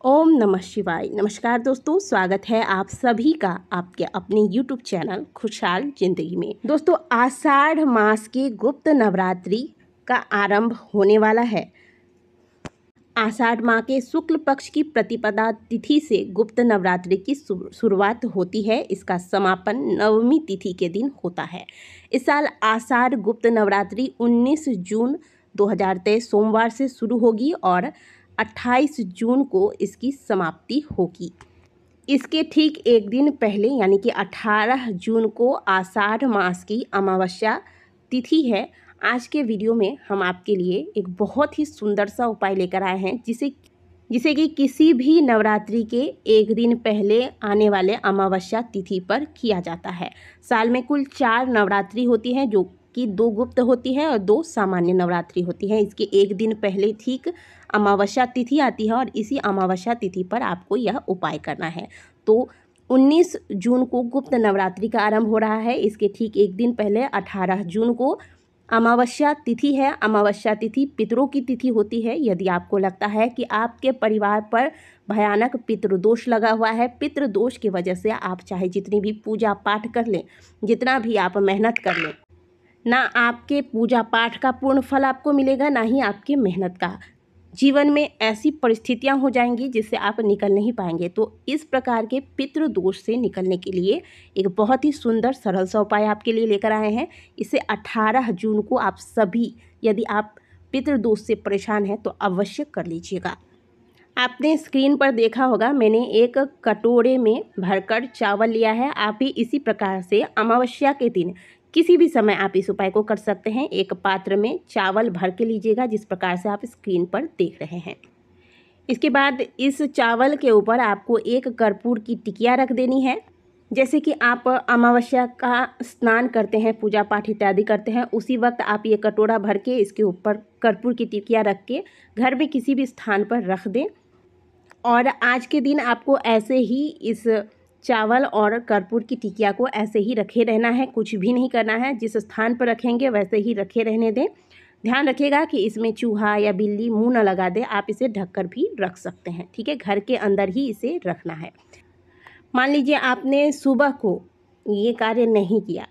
ओम नमः शिवाय। नमस्कार दोस्तों, स्वागत है आप सभी का आपके अपने YouTube चैनल खुशहाल जिंदगी में। दोस्तों, आषाढ़ मास के गुप्त नवरात्रि का आरंभ होने वाला है। आषाढ़ माह के शुक्ल पक्ष की प्रतिपदा तिथि से गुप्त नवरात्रि की शुरुआत होती है। इसका समापन नवमी तिथि के दिन होता है। इस साल आषाढ़ गुप्त नवरात्रि 19 जून 2023 सोमवार से शुरू होगी और 28 जून को इसकी समाप्ति होगी। इसके ठीक एक दिन पहले यानी कि 18 जून को आषाढ़ मास की अमावस्या तिथि है। आज के वीडियो में हम आपके लिए एक बहुत ही सुंदर सा उपाय लेकर आए हैं जिसे कि किसी भी नवरात्रि के एक दिन पहले आने वाले अमावस्या तिथि पर किया जाता है। साल में कुल 4 नवरात्रि होती हैं, जो कि 2 गुप्त होती है और 2 सामान्य नवरात्रि होती है। इसके एक दिन पहले ठीक अमावस्या तिथि आती है और इसी अमावस्या तिथि पर आपको यह उपाय करना है। तो 19 जून को गुप्त नवरात्रि का आरंभ हो रहा है। इसके ठीक एक दिन पहले 18 जून को अमावस्या तिथि है। अमावस्या तिथि पितरों की तिथि होती है। यदि आपको लगता है कि आपके परिवार पर भयानक पितृदोष लगा हुआ है, पितृदोष की वजह से आप चाहे जितनी भी पूजा पाठ कर लें, जितना भी आप मेहनत कर लें, ना आपके पूजा पाठ का पूर्ण फल आपको मिलेगा, ना ही आपकी मेहनत का। जीवन में ऐसी परिस्थितियां हो जाएंगी जिससे आप निकल नहीं पाएंगे। तो इस प्रकार के पितृदोष से निकलने के लिए एक बहुत ही सुंदर सरल सा उपाय आपके लिए लेकर आए हैं। इसे 18 जून को आप सभी, यदि आप पितृदोष से परेशान हैं तो अवश्य कर लीजिएगा। आपने स्क्रीन पर देखा होगा, मैंने एक कटोरे में भरकर चावल लिया है। आप भी इसी प्रकार से अमावस्या के दिन किसी भी समय आप इस उपाय को कर सकते हैं। एक पात्र में चावल भर के लीजिएगा, जिस प्रकार से आप स्क्रीन पर देख रहे हैं। इसके बाद इस चावल के ऊपर आपको एक कर्पूर की टिकिया रख देनी है। जैसे कि आप अमावस्या का स्नान करते हैं, पूजा पाठ इत्यादि करते हैं, उसी वक्त आप ये कटोरा भर के इसके ऊपर कर्पूर की टिकिया रख के घर में किसी भी स्थान पर रख दें। और आज के दिन आपको ऐसे ही इस चावल और कर्पूर की टिकिया को ऐसे ही रखे रहना है, कुछ भी नहीं करना है। जिस स्थान पर रखेंगे वैसे ही रखे रहने दें। ध्यान रखिएगा कि इसमें चूहा या बिल्ली मुंह न लगा दे। आप इसे ढककर भी रख सकते हैं, ठीक है। घर के अंदर ही इसे रखना है। मान लीजिए आपने सुबह को ये कार्य नहीं किया,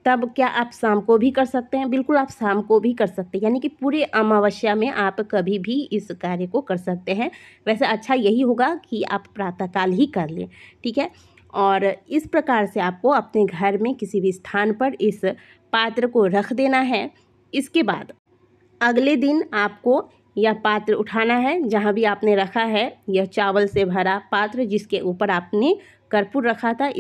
तब क्या आप शाम को भी कर सकते हैं? बिल्कुल, आप शाम को भी कर सकते हैं, यानी कि पूरे अमावस्या में आप कभी भी इस कार्य को कर सकते हैं। वैसे अच्छा यही होगा कि आप प्रातःकाल ही कर लें, ठीक है। और इस प्रकार से आपको अपने घर में किसी भी स्थान पर इस पात्र को रख देना है। इसके बाद अगले दिन आपको यह पात्र उठाना है, जहाँ भी आपने रखा है यह चावल से भरा पात्र जिसके ऊपर आपने कर्पूर रखा था,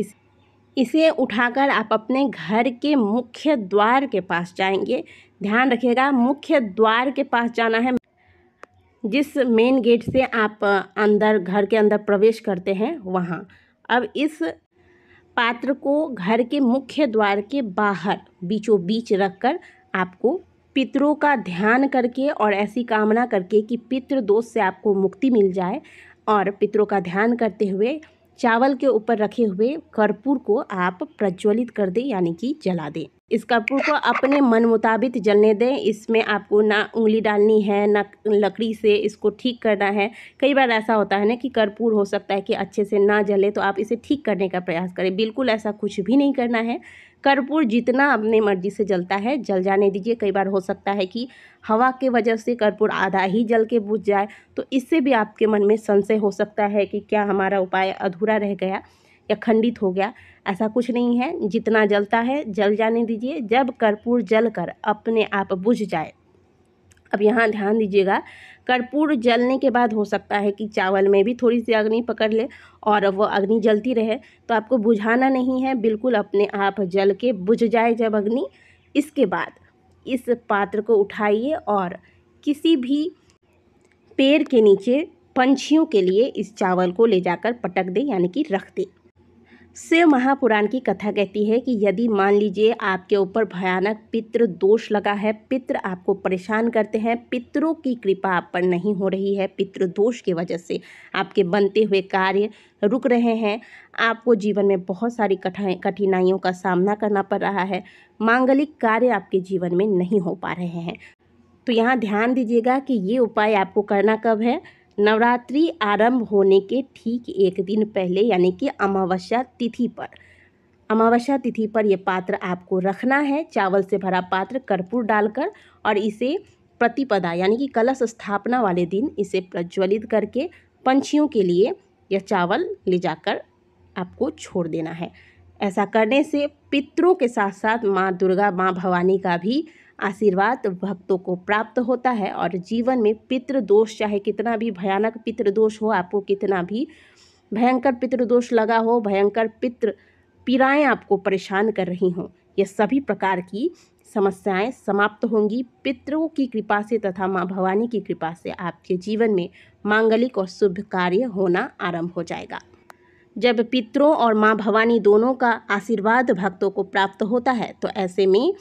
इसे उठाकर आप अपने घर के मुख्य द्वार के पास जाएंगे। ध्यान रखिएगा, मुख्य द्वार के पास जाना है। जिस मेन गेट से आप घर के अंदर प्रवेश करते हैं वहाँ। अब इस पात्र को घर के मुख्य द्वार के बाहर बीचों बीच रखकर आपको पितरों का ध्यान करके और ऐसी कामना करके कि पितृ दोष से आपको मुक्ति मिल जाए, और पितरों का ध्यान करते हुए चावल के ऊपर रखे हुए कर्पूर को आप प्रज्वलित कर दें, यानी कि जला दें। इस कर्पूर को अपने मन मुताबिक जलने दें। इसमें आपको ना उंगली डालनी है, ना लकड़ी से इसको ठीक करना है। कई बार ऐसा होता है ना कि कर्पूर हो सकता है कि अच्छे से ना जले, तो आप इसे ठीक करने का प्रयास करें। बिल्कुल ऐसा कुछ भी नहीं करना है। कर्पूर जितना अपने मर्जी से जलता है जल जाने दीजिए। कई बार हो सकता है कि हवा के वजह से कर्पूर आधा ही जल के बुझ जाए, तो इससे भी आपके मन में संशय हो सकता है कि क्या हमारा उपाय अधूरा रह गया या खंडित हो गया। ऐसा कुछ नहीं है, जितना जलता है जल जाने दीजिए। जब कर्पूर जलकर अपने आप बुझ जाए, अब यहाँ ध्यान दीजिएगा, कर्पूर जलने के बाद हो सकता है कि चावल में भी थोड़ी सी अग्नि पकड़ ले और वो अग्नि जलती रहे, तो आपको बुझाना नहीं है। बिल्कुल अपने आप जल के बुझ जाए जब अग्नि, इसके बाद इस पात्र को उठाइए और किसी भी पेड़ के नीचे पंछियों के लिए इस चावल को ले जाकर पटक दे, यानी कि रख दे। शिव महापुराण की कथा कहती है कि यदि मान लीजिए आपके ऊपर भयानक पितृ दोष लगा है, पितृ आपको परेशान करते हैं, पितरों की कृपा आप पर नहीं हो रही है, पितृ दोष की वजह से आपके बनते हुए कार्य रुक रहे हैं, आपको जीवन में बहुत सारी कठिनाइयों का सामना करना पड़ रहा है, मांगलिक कार्य आपके जीवन में नहीं हो पा रहे हैं, तो यहाँ ध्यान दीजिएगा कि ये उपाय आपको करना कब है? नवरात्रि आरंभ होने के ठीक एक दिन पहले यानी कि अमावस्या तिथि पर ये पात्र आपको रखना है, चावल से भरा पात्र कर्पूर डालकर, और इसे प्रतिपदा यानी कि कलश स्थापना वाले दिन इसे प्रज्वलित करके पंछियों के लिए यह चावल ले जाकर आपको छोड़ देना है। ऐसा करने से पितरों के साथ साथ माँ दुर्गा, माँ भवानी का भी आशीर्वाद भक्तों को प्राप्त होता है और जीवन में पितृदोष, चाहे कितना भी भयानक पितृदोष हो, आपको कितना भी भयंकर पितृदोष लगा हो, भयंकर पितृ पीड़ाएँ आपको परेशान कर रही हों, ये सभी प्रकार की समस्याएं समाप्त होंगी पितरों की कृपा से तथा माँ भवानी की कृपा से। आपके जीवन में मांगलिक और शुभ कार्य होना आरंभ हो जाएगा। जब पितरों और माँ भवानी दोनों का आशीर्वाद भक्तों को प्राप्त होता है तो ऐसे में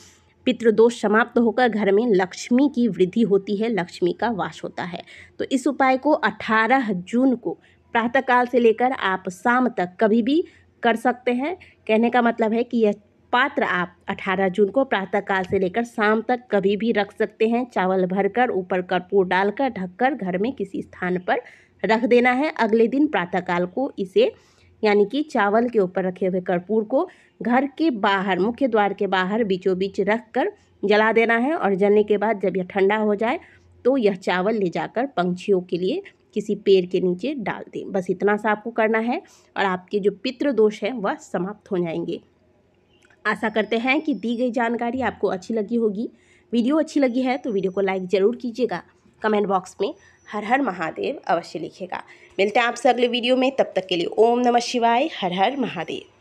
पितृदोष समाप्त होकर घर में लक्ष्मी की वृद्धि होती है, लक्ष्मी का वास होता है। तो इस उपाय को 18 जून को प्रातःकाल से लेकर आप शाम तक कभी भी कर सकते हैं। कहने का मतलब है कि यह पात्र आप 18 जून को प्रातःकाल से लेकर शाम तक कभी भी रख सकते हैं। चावल भरकर ऊपर कर्पूर डालकर ढककर घर में किसी स्थान पर रख देना है। अगले दिन प्रातःकाल को इसे यानी कि चावल के ऊपर रखे हुए कर्पूर को घर के बाहर, मुख्य द्वार के बाहर बीचों बीच रख कर जला देना है, और जलने के बाद जब यह ठंडा हो जाए तो यह चावल ले जाकर पंछियों के लिए किसी पेड़ के नीचे डाल दें। बस इतना सा आपको करना है और आपके जो पितृदोष हैं वह समाप्त हो जाएंगे। आशा करते हैं कि दी गई जानकारी आपको अच्छी लगी होगी। वीडियो अच्छी लगी है तो वीडियो को लाइक ज़रूर कीजिएगा। कमेंट बॉक्स में हर हर महादेव अवश्य लिखिएगा। मिलते हैं आपसे अगले वीडियो में, तब तक के लिए ओम नमः शिवाय, हर हर महादेव।